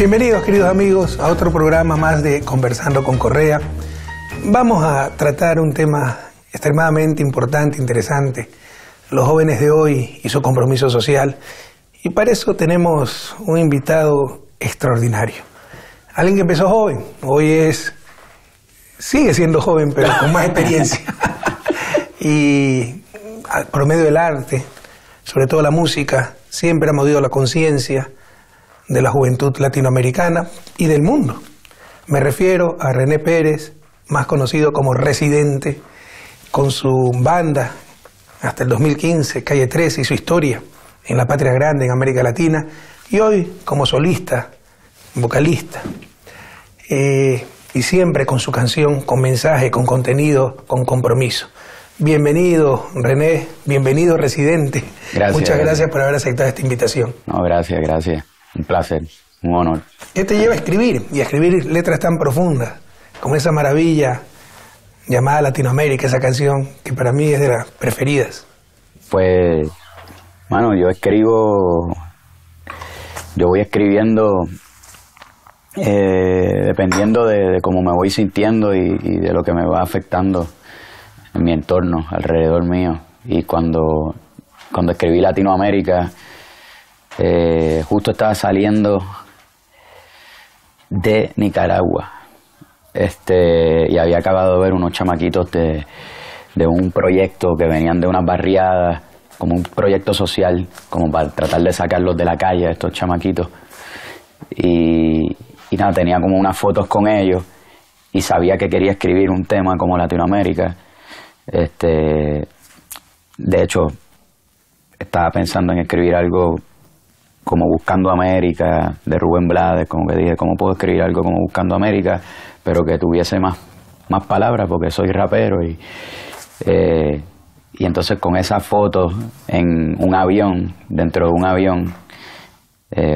Bienvenidos, queridos amigos, a otro programa más de Conversando con Correa. Vamos a tratar un tema extremadamente importante, interesante, los jóvenes de hoy y su compromiso social. Y para eso tenemos un invitado extraordinario. Alguien que empezó joven, sigue siendo joven, pero con más experiencia. Y por medio del arte, sobre todo la música, siempre ha movido la conciencia de la juventud latinoamericana y del mundo. Me refiero a René Pérez, más conocido como Residente, con su banda hasta el 2015, Calle 13, y su historia en la patria grande, en América Latina, y hoy como solista, vocalista, y siempre con su canción, con mensaje, con contenido, con compromiso. Bienvenido, René, bienvenido, Residente. Gracias. Muchas gracias por haber aceptado esta invitación. No, gracias. Un placer, un honor. ¿Qué te lleva a escribir? Y a escribir letras tan profundas, como esa maravilla llamada Latinoamérica, esa canción que para mí es de las preferidas. Pues, yo voy escribiendo dependiendo de cómo me voy sintiendo y de lo que me va afectando en mi entorno, alrededor mío. Y cuando escribí Latinoamérica, justo estaba saliendo de Nicaragua, y había acabado de ver unos chamaquitos de un proyecto que venían de unas barriadas, como un proyecto social, como para tratar de sacarlos de la calle a estos chamaquitos. Y nada, tenía como unas fotos con ellos y sabía que quería escribir un tema como Latinoamérica. De hecho, estaba pensando en escribir algo como Buscando América, de Rubén Blades, como que dije, ¿cómo puedo escribir algo como Buscando América, pero que tuviese más palabras, porque soy rapero? Y entonces con esa foto en un avión, dentro de un avión,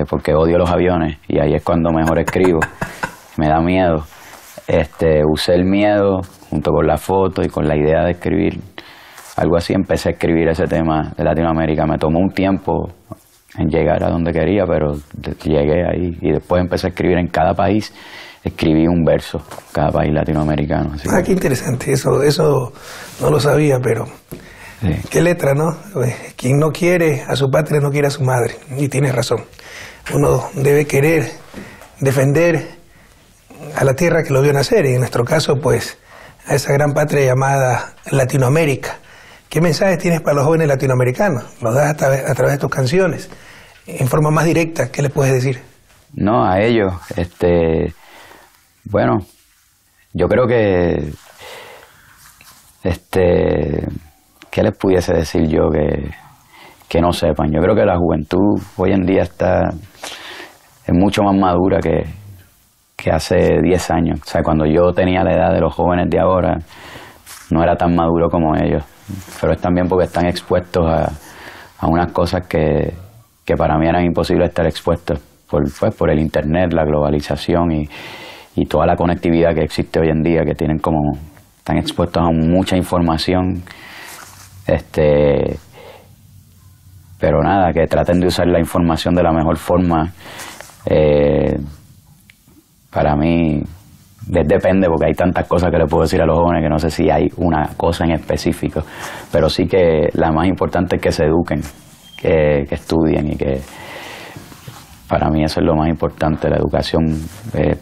porque odio los aviones, y ahí es cuando mejor escribo, me da miedo. Usé el miedo junto con la foto y con la idea de escribir algo así. Empecé a escribir ese tema de Latinoamérica. Me tomó un tiempo en llegar a donde quería, pero llegué ahí, y después empecé a escribir en cada país. Escribí un verso, cada país latinoamericano. Así. Qué interesante, eso no lo sabía, pero sí. Qué letra, ¿no? Quien no quiere a su patria no quiere a su madre, y tienes razón. Uno debe querer defender a la tierra que lo vio nacer, y en nuestro caso, pues, a esa gran patria llamada Latinoamérica. ¿Qué mensajes tienes para los jóvenes latinoamericanos? ¿Los das a través de tus canciones? En forma más directa, ¿qué les puedes decir? No, a ellos, bueno, yo creo que, ¿qué les pudiese decir yo que no sepan? Yo creo que la juventud hoy en día es mucho más madura que hace 10 años. O sea, cuando yo tenía la edad de los jóvenes de ahora, no era tan maduro como ellos. Pero es también porque están expuestos a unas cosas que para mí eran imposibles estar expuestos por el internet, la globalización y toda la conectividad que existe hoy en día, que están expuestos a mucha información. Pero nada, que traten de usar la información de la mejor forma. Para mí depende, porque hay tantas cosas que le puedo decir a los jóvenes que no sé si hay una cosa en específico, pero sí que la más importante es que se eduquen, que estudien, y que para mí eso es lo más importante. La educación es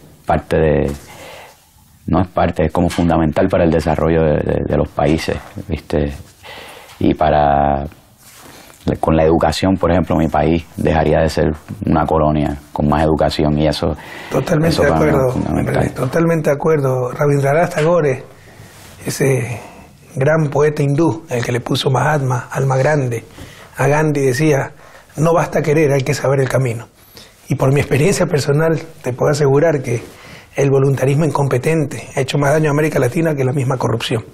es como fundamental para el desarrollo de los países, ¿viste? Y con la educación, por ejemplo, mi país dejaría de ser una colonia con más educación, y eso... Totalmente de acuerdo, totalmente de acuerdo. Rabindranath Tagore, ese gran poeta hindú, el que le puso Mahatma, alma grande, a Gandhi, decía, no basta querer, hay que saber el camino. Y por mi experiencia personal, te puedo asegurar que el voluntarismo incompetente ha hecho más daño a América Latina que la misma corrupción.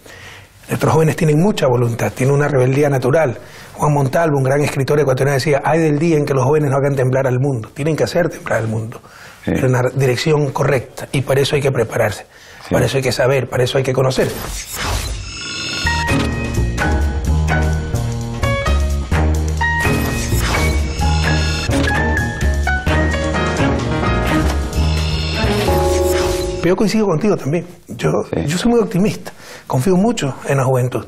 Nuestros jóvenes tienen mucha voluntad, tienen una rebeldía natural. Juan Montalvo, un gran escritor ecuatoriano, decía, hay del día en que los jóvenes no hagan temblar al mundo. Tienen que hacer temblar al mundo, sí, en una dirección correcta, y para eso hay que prepararse, sí, para eso hay que saber, para eso hay que conocer. Pero yo coincido contigo también. Yo soy muy optimista, confío mucho en la juventud,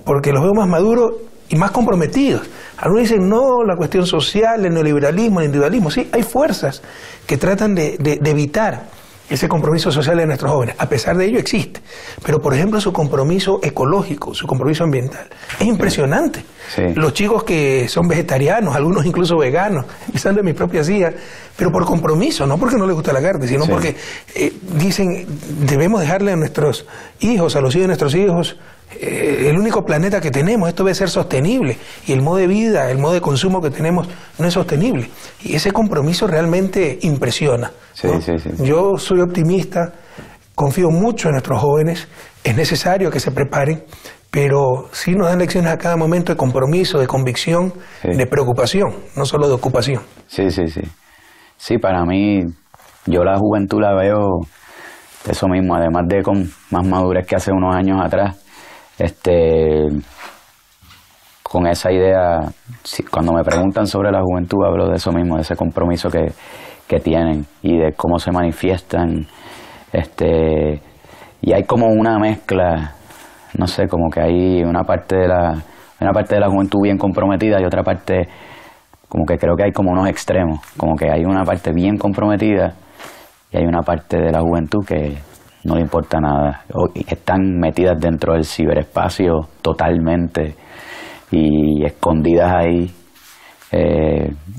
porque los veo más maduros y más comprometidos. Algunos dicen, no, la cuestión social, el neoliberalismo, el individualismo. Sí, hay fuerzas que tratan de evitar ese compromiso social de nuestros jóvenes. A pesar de ello existe. Pero, por ejemplo, su compromiso ecológico, su compromiso ambiental, es impresionante. Sí. Los chicos que son vegetarianos, algunos incluso veganos, empezando en mis propias hijas, pero por compromiso, no porque no les gusta la carne, sino porque dicen, debemos dejarle a nuestros hijos, a los hijos de nuestros hijos, el único planeta que tenemos, esto debe ser sostenible, y el modo de vida, el modo de consumo que tenemos no es sostenible, y ese compromiso realmente impresiona, ¿no? Sí. Yo soy optimista, confío mucho en nuestros jóvenes, es necesario que se preparen, pero sí nos dan lecciones a cada momento de compromiso, de convicción, de preocupación, no solo de ocupación. Sí, para mí, yo la juventud la veo eso mismo, además de con más madurez que hace unos años atrás. Con esa idea, cuando me preguntan sobre la juventud, hablo de eso mismo, de ese compromiso que tienen y de cómo se manifiestan. Y hay como una mezcla, no sé, como que hay una parte de la juventud bien comprometida y otra parte, como que creo que hay como unos extremos, como que hay una parte bien comprometida y hay una parte de la juventud que no le importa nada, están metidas dentro del ciberespacio totalmente y escondidas ahí,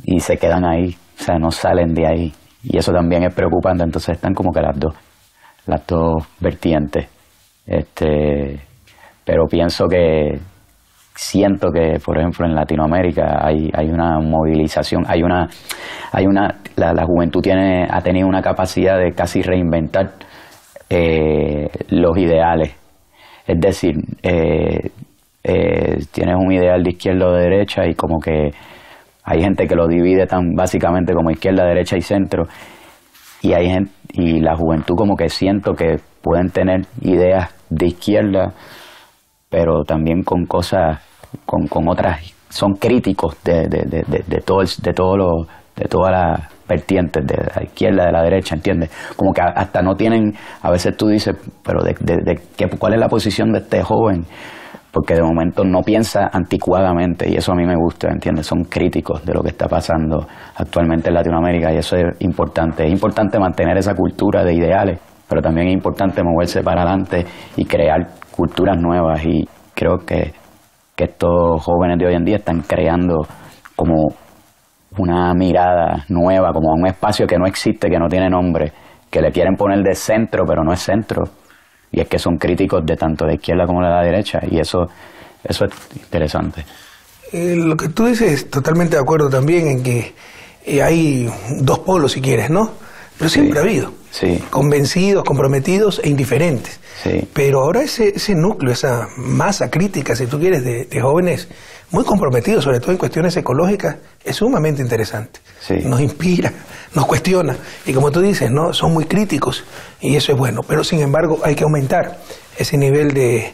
y se quedan ahí, o sea, no salen de ahí, y eso también es preocupante. Entonces están como que las dos vertientes, pero siento que por ejemplo en Latinoamérica hay una movilización, la juventud ha tenido una capacidad de casi reinventar los ideales. Es decir, tienes un ideal de izquierda o de derecha y como que hay gente que lo divide tan básicamente como izquierda, derecha y centro, y la juventud como que siento que pueden tener ideas de izquierda, pero también con cosas, con otras, son críticos de todas las vertientes, de la izquierda, de la derecha, ¿entiendes? Como que hasta no tienen, a veces tú dices, pero ¿cuál es la posición de este joven? Porque de momento no piensa anticuadamente, y eso a mí me gusta, ¿entiendes? Son críticos de lo que está pasando actualmente en Latinoamérica, y eso es importante. Es importante mantener esa cultura de ideales, pero también es importante moverse para adelante y crear culturas nuevas, y creo que estos jóvenes de hoy en día están creando como una mirada nueva, como un espacio que no existe, que no tiene nombre, que le quieren poner de centro, pero no es centro. Y es que son críticos de tanto de izquierda como de la derecha, y eso es interesante. Lo que tú dices, totalmente de acuerdo también en que hay dos polos, si quieres, ¿no? Pero siempre ha habido. Sí. Convencidos, comprometidos e indiferentes. Sí. Pero ahora ese núcleo, esa masa crítica, si tú quieres, de jóvenes muy comprometidos, sobre todo en cuestiones ecológicas, es sumamente interesante. Sí. Nos inspira, nos cuestiona. Y como tú dices, ¿no? Son muy críticos y eso es bueno. Pero sin embargo hay que aumentar ese nivel de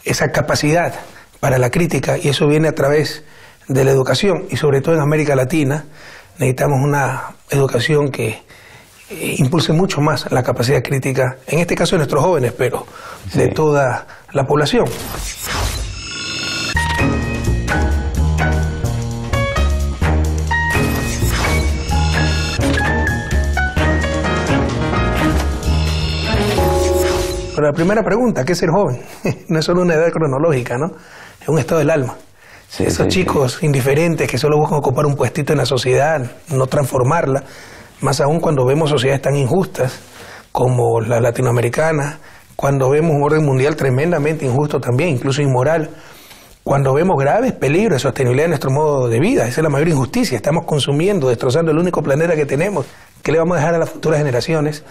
esa capacidad para la crítica, y eso viene a través de la educación, y sobre todo en América Latina necesitamos una educación que impulse mucho más la capacidad crítica, en este caso de nuestros jóvenes, pero de toda la población. Pero la primera pregunta, ¿qué es ser joven? No es solo una edad cronológica, ¿no? Es un estado del alma. Esos chicos indiferentes que solo buscan ocupar un puestito en la sociedad, no transformarla, más aún cuando vemos sociedades tan injustas como la latinoamericana, cuando vemos un orden mundial tremendamente injusto también, incluso inmoral, cuando vemos graves peligros de sostenibilidad de nuestro modo de vida. Esa es la mayor injusticia, estamos consumiendo, destrozando el único planeta que tenemos. ¿Qué le vamos a dejar a las futuras generaciones?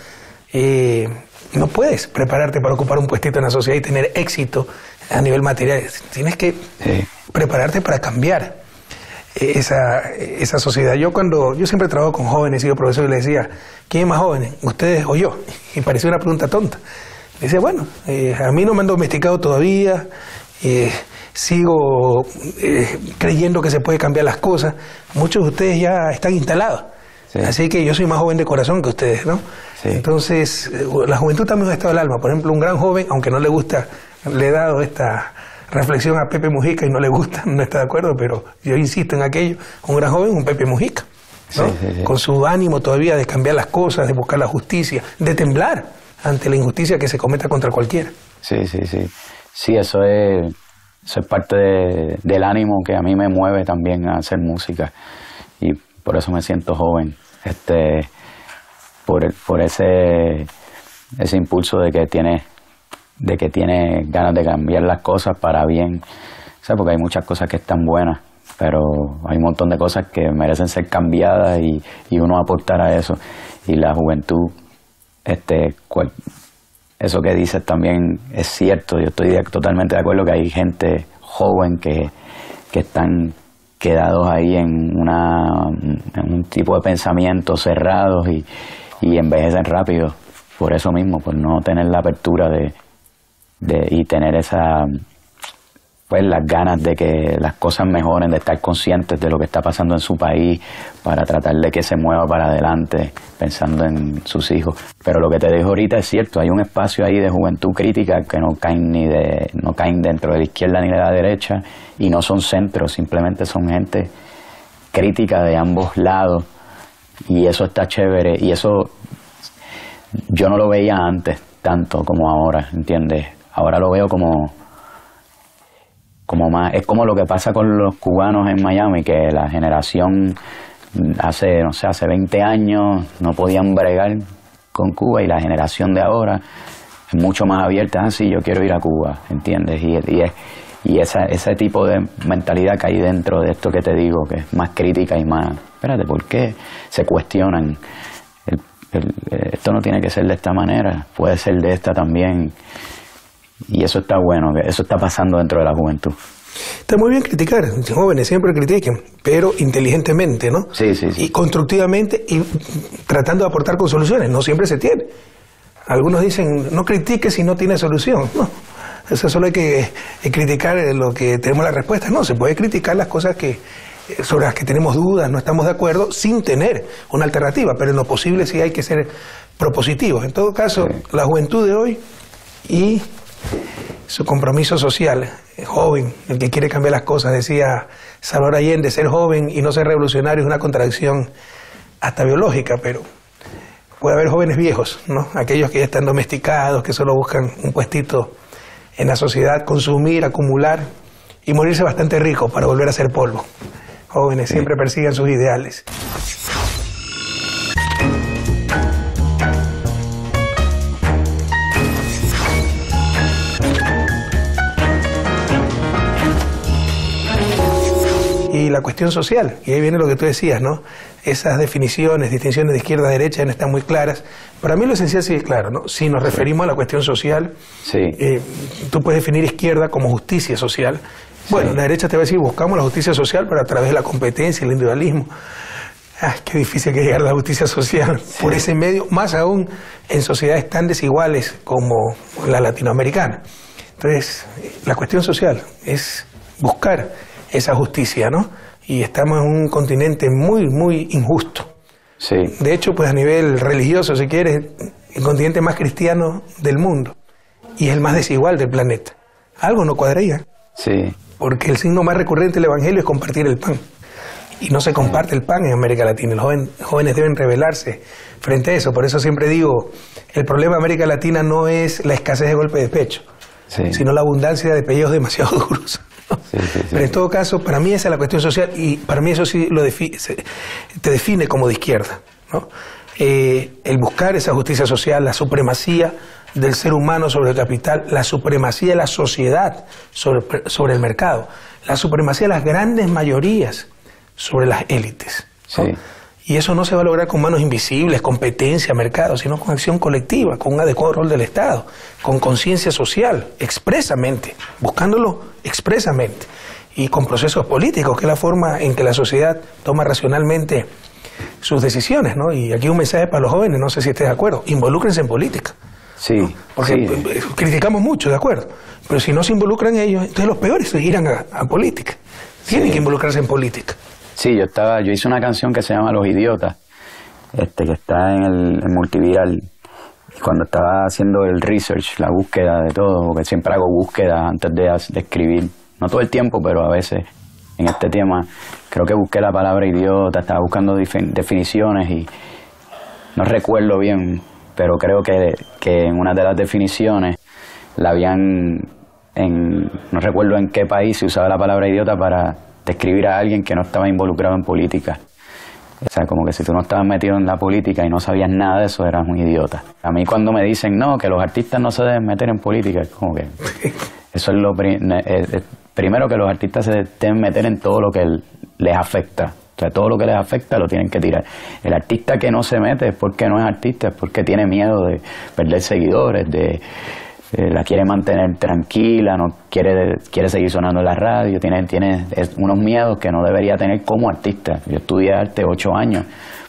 No puedes prepararte para ocupar un puestito en la sociedad y tener éxito a nivel material. Tienes que prepararte para cambiar esa sociedad. Yo siempre trabajo con jóvenes, he sido profesor, y les decía, ¿quién es más joven, ustedes o yo? Y parecía una pregunta tonta. Le decía, bueno, a mí no me han domesticado todavía, sigo creyendo que se puede cambiar las cosas. Muchos de ustedes ya están instalados. Sí. Así que yo soy más joven de corazón que ustedes, ¿no? Sí. Entonces, la juventud también es un estado del alma. Por ejemplo, un gran joven, aunque no le gusta, le he dado esta reflexión a Pepe Mujica y no le gusta, no está de acuerdo, pero yo insisto en aquello, un gran joven, un Pepe Mujica, ¿no? Sí. Con su ánimo todavía de cambiar las cosas, de buscar la justicia, de temblar ante la injusticia que se cometa contra cualquiera. Sí. Sí, eso es parte del ánimo que a mí me mueve también a hacer música, y por eso me siento joven, por ese impulso de que tiene ganas de cambiar las cosas para bien, ¿sabes? Porque hay muchas cosas que están buenas, pero hay un montón de cosas que merecen ser cambiadas y uno aportar a eso. Y la juventud, eso que dices también es cierto. Yo estoy totalmente de acuerdo que hay gente joven que están quedados ahí en un tipo de pensamientos cerrados y envejecen rápido por eso mismo, por no tener la apertura y tener las ganas de que las cosas mejoren, de estar conscientes de lo que está pasando en su país para tratar de que se mueva para adelante pensando en sus hijos. Pero lo que te digo ahorita es cierto, hay un espacio ahí de juventud crítica que no caen dentro de la izquierda ni de la derecha, y no son centros, simplemente son gente crítica de ambos lados, y eso está chévere, y eso yo no lo veía antes tanto como ahora, ¿entiendes? Ahora lo veo como más, es como lo que pasa con los cubanos en Miami, que la generación hace 20 años no podían bregar con Cuba, y la generación de ahora es mucho más abierta. Sí, yo quiero ir a Cuba, ¿entiendes? Y ese tipo de mentalidad que hay dentro de esto que te digo, que es más crítica y más, espérate, ¿por qué se cuestionan? Esto no tiene que ser de esta manera, puede ser de esta también. Y eso está bueno, que eso está pasando dentro de la juventud. Está muy bien criticar, jóvenes siempre critiquen, pero inteligentemente, ¿no? Sí. Y constructivamente, y tratando de aportar con soluciones. No siempre se tiene. Algunos dicen, no critiques si no tiene solución. No, eso solo hay que criticar lo que tenemos la respuesta. No, se puede criticar las cosas sobre las que tenemos dudas, no estamos de acuerdo, sin tener una alternativa, pero en lo posible sí hay que ser propositivos. En todo caso, la juventud de hoy y su compromiso social, joven, el que quiere cambiar las cosas, decía Salvador Allende, ser joven y no ser revolucionario es una contradicción hasta biológica, pero puede haber jóvenes viejos, ¿no? Aquellos que ya están domesticados, que solo buscan un puestito en la sociedad, consumir, acumular y morirse bastante rico para volver a ser polvo. Jóvenes siempre persiguen sus ideales. Y la cuestión social, y ahí viene lo que tú decías, ¿no? Esas definiciones, distinciones de izquierda a derecha no están muy claras. Para mí lo esencial sí es claro, ¿no? Si nos referimos a la cuestión social, tú puedes definir izquierda como justicia social. Bueno, la derecha te va a decir, buscamos la justicia social, pero a través de la competencia, el individualismo. Qué difícil que llegar a la justicia social por ese medio, más aún en sociedades tan desiguales como la latinoamericana. Entonces, la cuestión social es buscar esa justicia, ¿no? Y estamos en un continente muy, muy injusto. Sí. De hecho, pues a nivel religioso, si quieres, el continente más cristiano del mundo y es el más desigual del planeta. Algo no cuadraría. Sí. Porque el signo más recurrente del Evangelio es compartir el pan. Y no se comparte el pan en América Latina. Los jóvenes deben rebelarse frente a eso. Por eso siempre digo, el problema de América Latina no es la escasez de golpes de pecho, sino la abundancia de pelleos demasiado duros. Pero en todo caso, para mí esa es la cuestión social, y para mí eso sí te define como de izquierda, ¿no? El buscar esa justicia social, la supremacía del ser humano sobre el capital, la supremacía de la sociedad sobre el mercado, la supremacía de las grandes mayorías sobre las élites, ¿no? Y eso no se va a lograr con manos invisibles, competencia, mercado, sino con acción colectiva, con un adecuado rol del Estado, con conciencia social, expresamente, buscándolo expresamente, y con procesos políticos, que es la forma en que la sociedad toma racionalmente sus decisiones, ¿no? Y aquí un mensaje para los jóvenes, no sé si estés de acuerdo, involúcrense en política. Sí. Porque criticamos mucho, de acuerdo, pero si no se involucran ellos, entonces los peores irán a política. Tienen que involucrarse en política. Sí, yo hice una canción que se llama Los Idiotas, que está en el Multiviral. Y cuando estaba haciendo el research, la búsqueda de todo, porque siempre hago búsqueda antes de escribir, no todo el tiempo, pero a veces en este tema, creo que busqué la palabra idiota, estaba buscando definiciones y no recuerdo bien, pero creo que en una de las definiciones la habían, no recuerdo en qué país se usaba la palabra idiota para describir a alguien que no estaba involucrado en política. O sea, como que si tú no estabas metido en la política y no sabías nada de eso, eras un idiota. A mí cuando me dicen, no, que los artistas no se deben meter en política, es como que eso es lo primero, que los artistas se deben meter en todo lo que les afecta. O sea, todo lo que les afecta lo tienen que tirar. El artista que no se mete es porque no es artista, es porque tiene miedo de perder seguidores, la quiere mantener tranquila, no quiere seguir sonando en la radio, tiene unos miedos que no debería tener como artista. Yo estudié arte 8 años,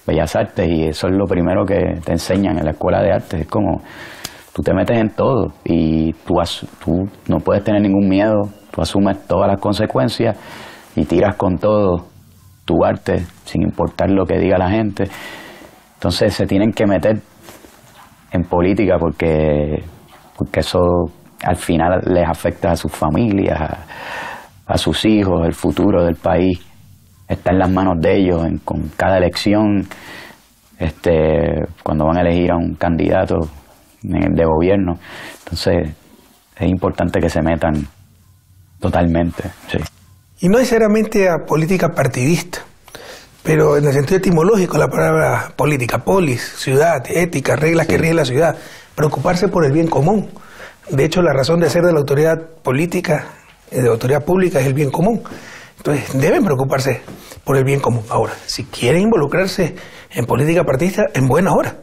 Bellas Artes, y eso es lo primero que te enseñan en la escuela de arte. Es como, tú te metes en todo y tú no puedes tener ningún miedo, tú asumes todas las consecuencias y tiras con todo tu arte sin importar lo que diga la gente. Entonces se tienen que meter en política porque eso al final les afecta a sus familias, a sus hijos, el futuro del país está en las manos de ellos con cada elección, cuando van a elegir a un candidato de gobierno. Entonces es importante que se metan totalmente. Sí. Y no necesariamente a política partidista, pero en el sentido etimológico la palabra política, polis, ciudad, ética, reglas que rigen la ciudad, preocuparse por el bien común. De hecho, la razón de ser de la autoridad política, de la autoridad pública, es el bien común. Entonces, deben preocuparse por el bien común. Ahora, si quieren involucrarse en política partidista, en buena hora.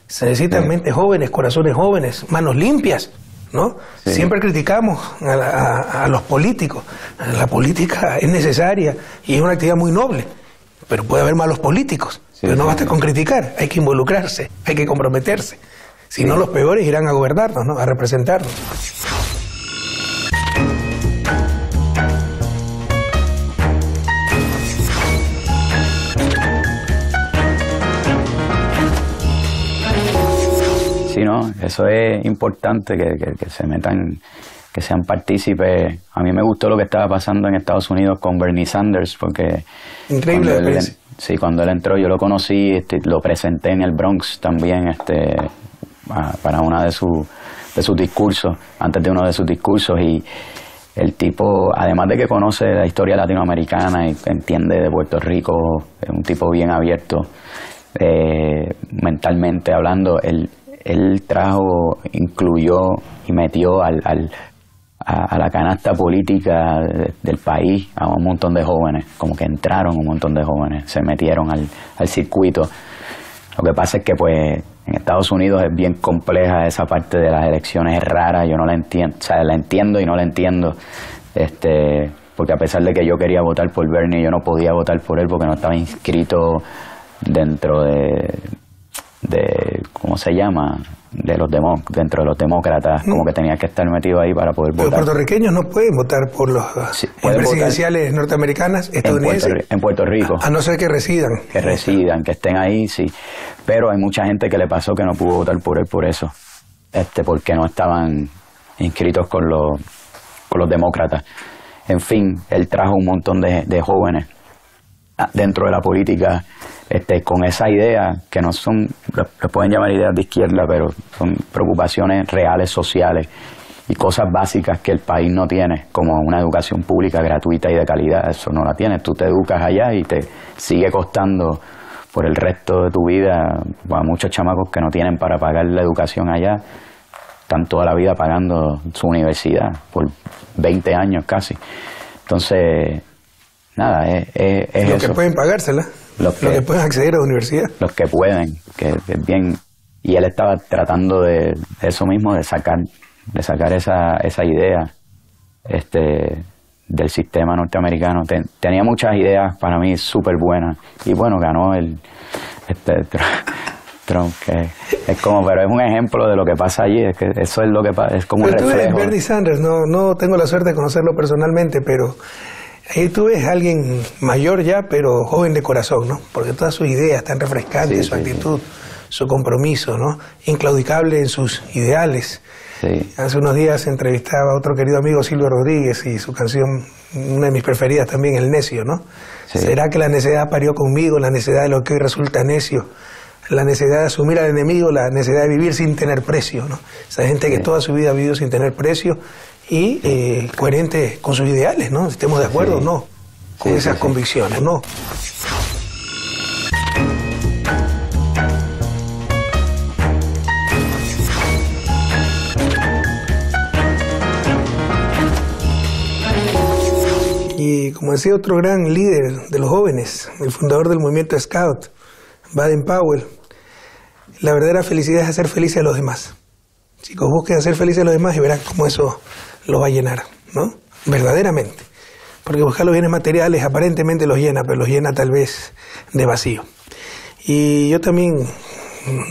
Se necesitan mentes jóvenes, corazones jóvenes, manos limpias, ¿no? Sí. Siempre criticamos a los políticos. La política es necesaria y es una actividad muy noble, pero puede haber malos políticos. Sí, pero no basta con criticar, hay que involucrarse, hay que comprometerse. Si no, los peores irán a gobernarnos, ¿no? A representarnos. Sí, no, eso es importante, que se metan, que sean partícipes. A mí me gustó lo que estaba pasando en Estados Unidos con Bernie Sanders, porque increíble experiencia. Sí, cuando él entró, yo lo conocí, lo presenté en el Bronx también, para uno de sus discursos, antes de uno de sus discursos, y el tipo, además de que conoce la historia latinoamericana y entiende de Puerto Rico, es un tipo bien abierto, mentalmente hablando, él incluyó y metió a la canasta política del país a un montón de jóvenes, como que entraron un montón de jóvenes, se metieron al circuito. Lo que pasa es que pues en Estados Unidos es bien compleja esa parte de las elecciones, es rara, yo no la entiendo, o sea, la entiendo y no la entiendo, porque a pesar de que yo quería votar por Bernie, yo no podía votar por él porque no estaba inscrito dentro de ¿cómo se llama? Dentro de los demócratas, como que tenía que estar metido ahí para poder votar. Los puertorriqueños no pueden votar por los presidenciales norteamericanas, estadounidenses. En Puerto Rico. A no ser que residan. Que estén ahí, sí. Pero hay mucha gente que le pasó que no pudo votar por él por eso. Porque no estaban inscritos con los demócratas. En fin, él trajo un montón de jóvenes dentro de la política, con esa idea que no son, le pueden llamar ideas de izquierda, pero son preocupaciones reales, sociales y cosas básicas que el país no tiene, como una educación pública gratuita y de calidad. Eso no la tienes. Tú te educas allá y te sigue costando por el resto de tu vida. A muchos chamacos que no tienen para pagar la educación allá, están toda la vida pagando su universidad por 20 años casi. Entonces, nada, es los eso. Que pueden pagársela, los que pueden acceder a la universidad. Los que pueden, que es bien. Y él estaba tratando de eso mismo, de sacar esa idea del sistema norteamericano. Tenía muchas ideas para mí súper buenas. Y bueno, ganó Trump, que es como, pero es un ejemplo de lo que pasa allí, es que eso es lo que pasa, es como un reflejo. Bernie Sanders, no tengo la suerte de conocerlo personalmente, pero Ahí tú ves a alguien mayor ya, pero joven de corazón, ¿no? Porque todas sus ideas están refrescantes, sí, su sí, actitud, su compromiso, ¿no? Inclaudicable en sus ideales. Sí. Hace unos días entrevistaba a otro querido amigo, Silvio Rodríguez, y su canción, una de mis preferidas también, El Necio, ¿no? Sí. ¿Será que la necedad parió conmigo, la necedad de lo que hoy resulta necio? La necesidad de asumir al enemigo, la necesidad de vivir sin tener precio, ¿no? Esa gente que toda su vida ha vivido sin tener precio y coherente con sus ideales, ¿no? Estemos de acuerdo o no con esas convicciones, ¿no? Y como decía otro gran líder de los jóvenes, el fundador del movimiento Scout, Baden-Powell, la verdadera felicidad es hacer felices a los demás. Chicos, busquen hacer felices a los demás y verán cómo eso los va a llenar, ¿no? Verdaderamente. Porque buscar los bienes materiales aparentemente los llena, pero los llena tal vez de vacío. Y yo también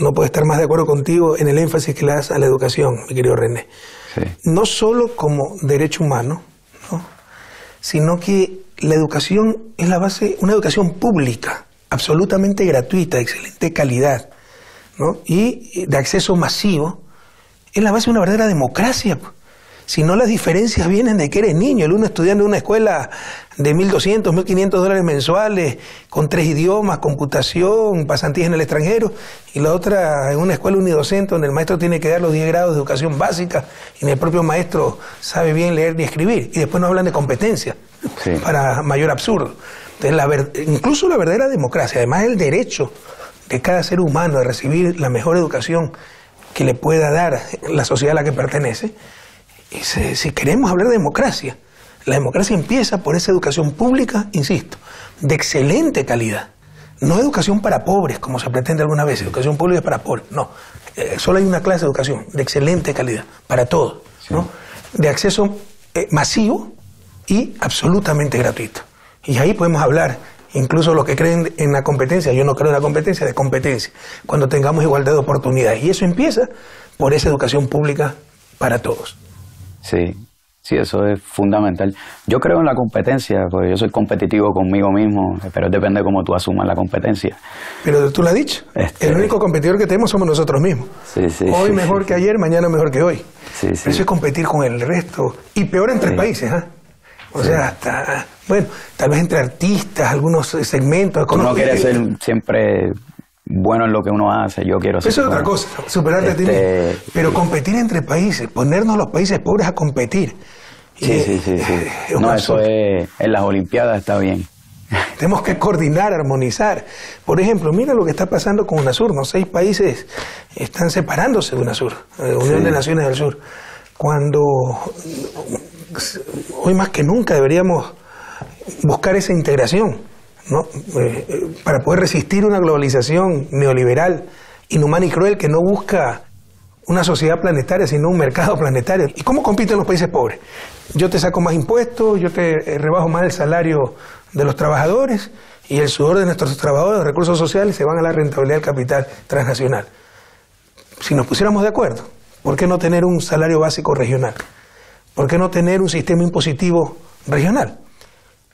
no puedo estar más de acuerdo contigo en el énfasis que le das a la educación, mi querido René. Sí. No solo como derecho humano, ¿no? Sino que la educación es la base, una educación pública, absolutamente gratuita, de excelente calidad, ¿no? Y de acceso masivo, es la base de una verdadera democracia. Si no, las diferencias vienen de que eres niño, el uno estudiando en una escuela de $1.200, $1.500 mensuales, con 3 idiomas, computación, pasantías en el extranjero, y la otra en una escuela unidocente donde el maestro tiene que dar los 10 grados de educación básica y ni el propio maestro sabe bien leer ni escribir, y después nos hablan de competencia, para mayor absurdo. Entonces, incluso la verdadera democracia, además el derecho de cada ser humano de recibir la mejor educación que le pueda dar la sociedad a la que pertenece. Si queremos hablar de democracia, la democracia empieza por esa educación pública, insisto, de excelente calidad. No educación para pobres, como se pretende algunas veces, educación pública para pobres, no. Solo hay una clase de educación de excelente calidad, para todos, ¿no? De acceso masivo y absolutamente gratuito. Y ahí podemos hablar, incluso los que creen en la competencia, yo no creo en la competencia, de competencia, cuando tengamos igualdad de oportunidades. Y eso empieza por esa educación pública para todos. Sí, sí, eso es fundamental. Yo creo en la competencia, porque yo soy competitivo conmigo mismo, pero depende de cómo tú asumas la competencia. Pero tú lo has dicho, el único competidor que tenemos somos nosotros mismos. Hoy mejor que ayer, mañana mejor que hoy. Pero eso es competir con el resto, y peor entre países, ¿eh? O sea, hasta, bueno, tal vez entre artistas, algunos segmentos. Uno quiere ser siempre bueno en lo que uno hace, yo quiero ser. Eso es otra cosa, superarte a ti mismo. Pero competir entre países, ponernos los países pobres a competir. Sí. No, eso es, en las Olimpiadas está bien. Tenemos que coordinar, armonizar. Por ejemplo, mira lo que está pasando con UNASUR, ¿no? 6 países están separándose de UNASUR, Unión de Naciones del Sur. Cuando hoy más que nunca deberíamos buscar esa integración, ¿no? Para poder resistir una globalización neoliberal, inhumana y cruel, que no busca una sociedad planetaria, sino un mercado planetario. ¿Y cómo compiten los países pobres? Yo te saco más impuestos, yo te rebajo más el salario de los trabajadores, y el sudor de nuestros trabajadores, los recursos sociales, se van a la rentabilidad del capital transnacional. Si nos pusiéramos de acuerdo, ¿por qué no tener un salario básico regional? ¿Por qué no tener un sistema impositivo regional?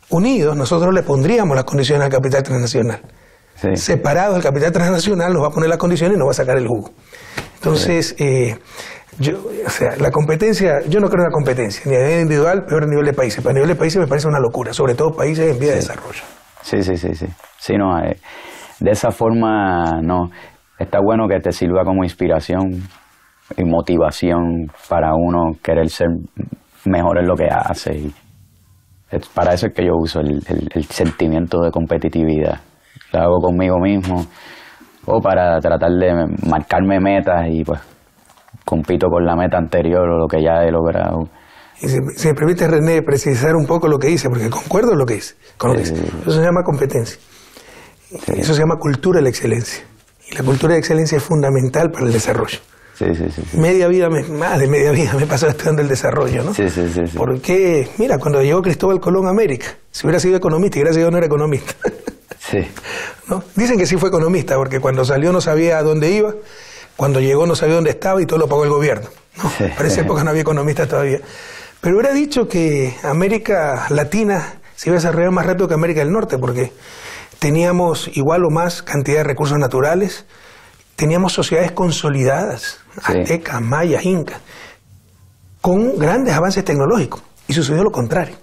Unidos, nosotros le pondríamos las condiciones al capital transnacional. Separado, el capital transnacional nos va a poner las condiciones y nos va a sacar el jugo. Entonces, la competencia, yo no creo en la competencia, ni a nivel individual, peor a nivel de países. Para nivel de países me parece una locura, sobre todo países en vía de desarrollo. Sí, no, de esa forma, no. Está bueno que te sirva como inspiración y motivación para uno querer ser mejor en lo que hace. Y para eso es que yo uso el sentimiento de competitividad. Lo hago conmigo mismo, o para tratar de marcarme metas y pues compito con la meta anterior o lo que ya he logrado. Y si me permite, René, precisar un poco lo que dice, porque concuerdo con lo que dice. Eso se llama competencia. Eso se llama cultura de la excelencia. Y la cultura de excelencia es fundamental para el desarrollo. Media vida, más de media vida me he pasado estudiando el desarrollo, ¿no? Porque, mira, cuando llegó Cristóbal Colón a América, si hubiera sido economista, y gracias a Dios no era economista. ¿No? Dicen que sí fue economista, porque cuando salió no sabía a dónde iba, cuando llegó no sabía dónde estaba y todo lo pagó el gobierno, ¿no? Para esa época no había economistas todavía. Pero hubiera dicho que América Latina se iba a desarrollar más rápido que América del Norte, porque teníamos igual o más cantidad de recursos naturales, teníamos sociedades consolidadas, aztecas, mayas, incas, con grandes avances tecnológicos, y sucedió lo contrario.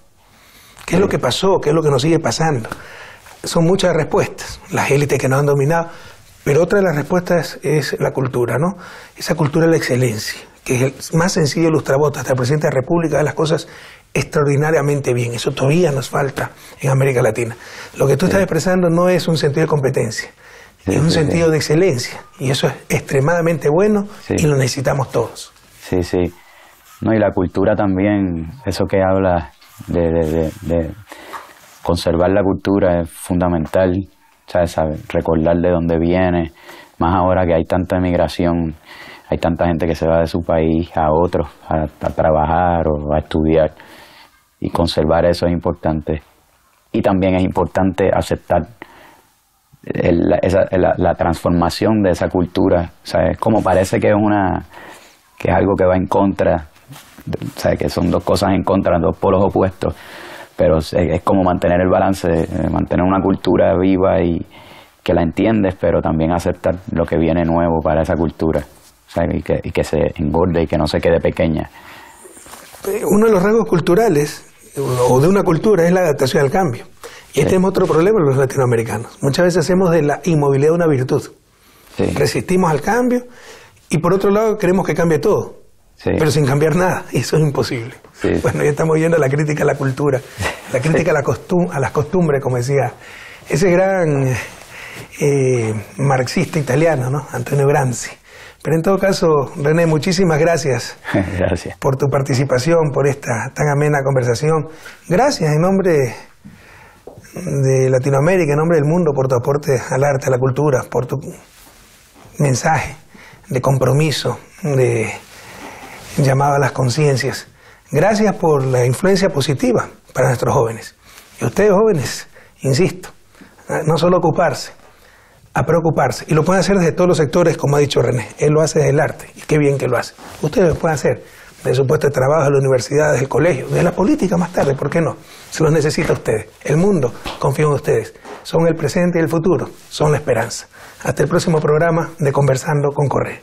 ¿Qué es lo que pasó? ¿Qué es lo que nos sigue pasando? Son muchas respuestas, las élites que nos han dominado, pero otra de las respuestas es la cultura, ¿no? Esa cultura de la excelencia, que es el más sencillo lustrabotas, hasta el presidente de la República, de las cosas extraordinariamente bien. Eso todavía nos falta en América Latina. Lo que tú estás expresando no es un sentido de competencia, es un sentido de excelencia, y eso es extremadamente bueno y lo necesitamos todos. Sí, sí. No, y la cultura también, eso que habla de conservar la cultura es fundamental, ¿sabes? Recordar de dónde viene, más ahora que hay tanta emigración, hay tanta gente que se va de su país a otro, a trabajar o a estudiar, y conservar eso es importante. Y también es importante aceptar la transformación de esa cultura, ¿sabes? Como parece que es algo que va en contra, ¿sabes? Que son dos cosas en contra, dos polos opuestos, pero es como mantener el balance, mantener una cultura viva y que la entiendes, pero también aceptar lo que viene nuevo para esa cultura, ¿sabes? Y que se engorde y que no se quede pequeña. Uno de los rasgos culturales o de una cultura es la adaptación al cambio. Y este es otro problema de los latinoamericanos. Muchas veces hacemos de la inmovilidad una virtud. Resistimos al cambio y por otro lado queremos que cambie todo, pero sin cambiar nada, y eso es imposible. Bueno, ya estamos viendo la crítica a la cultura, la crítica a las costumbres, como decía ese gran marxista italiano, ¿no? Antonio Gramsci. Pero en todo caso, René, muchísimas gracias. Gracias por tu participación, por esta tan amena conversación. Gracias en nombre de Latinoamérica, en nombre del mundo, por tu aporte al arte, a la cultura, por tu mensaje de compromiso, de llamado a las conciencias. Gracias por la influencia positiva para nuestros jóvenes. Y ustedes, jóvenes, insisto, no solo ocuparse, a preocuparse. Y lo pueden hacer desde todos los sectores, como ha dicho René. Él lo hace desde el arte, y qué bien que lo hace. Ustedes lo pueden hacer desde su puesto de trabajo, de la universidad, desde el colegio, de la política más tarde, ¿por qué no? Se los necesita a ustedes. El mundo confía en ustedes. Son el presente y el futuro, son la esperanza. Hasta el próximo programa de Conversando con Correa.